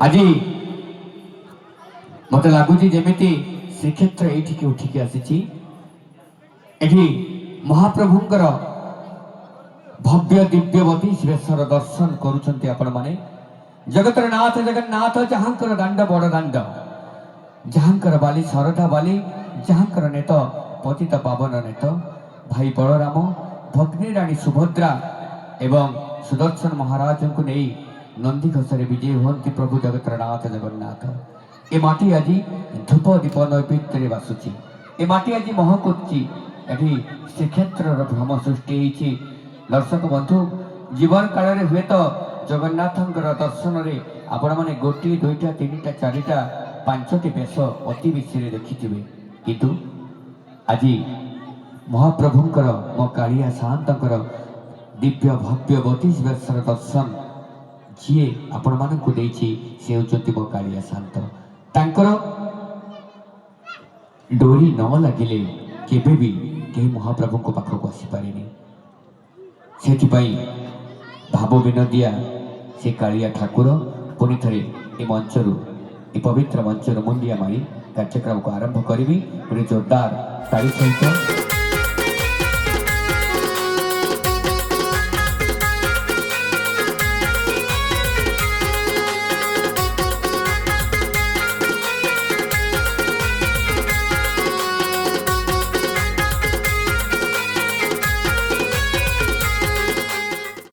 आज मत लगुच जमी श्रीक्षेत्र ये उठिकी आसी महाप्रभुंर भव्य दिव्यवती श्रेष्ठर दर्शन करुछन्ति आपण माने। जगतर नाथ जगन्नाथ जहाँकर दांड बड़ दांड, जहाँकर बाली शरधा बाली, जहाँकर नेत पतित पावन नेत भाई बलराम भग्नी राणी सुभद्रा एवं सुदर्शन महाराज को नहीं नंदी घोषरे विजय हुंती प्रभु जगतर नाथ जगन्नाथ। ए माटी आज धूप दीप नैवेद्य बासुची, ए माटी आज महकुची। एटी श्रीक्षेत्र भ्रम सृष्टि होती। दर्शक बंधु जीवन काल हुए तो जगन्नाथ दर्शन रे आपण मैंने गोटे दुईटा तीन टा चारिटा पांचटी बेश अति बेसी देखिथे, किंतु आज महाप्रभुंकर मो कालिया साहंतर दिव्य भव्य बतीस बेशर दर्शन जी आपण मानक सी होती मो कालिया शांत। तांकर डोरी न लगिले केबे भी कहीं महाप्रभु को पाखक आसीपारे। से भाव विनोदिया से कालिया ठाकुर पुनि थे ए मंचरू ए पवित्र मंचर मुंडिया मारी कार्यक्रम को आरंभ करी जोरदार ताली सहित।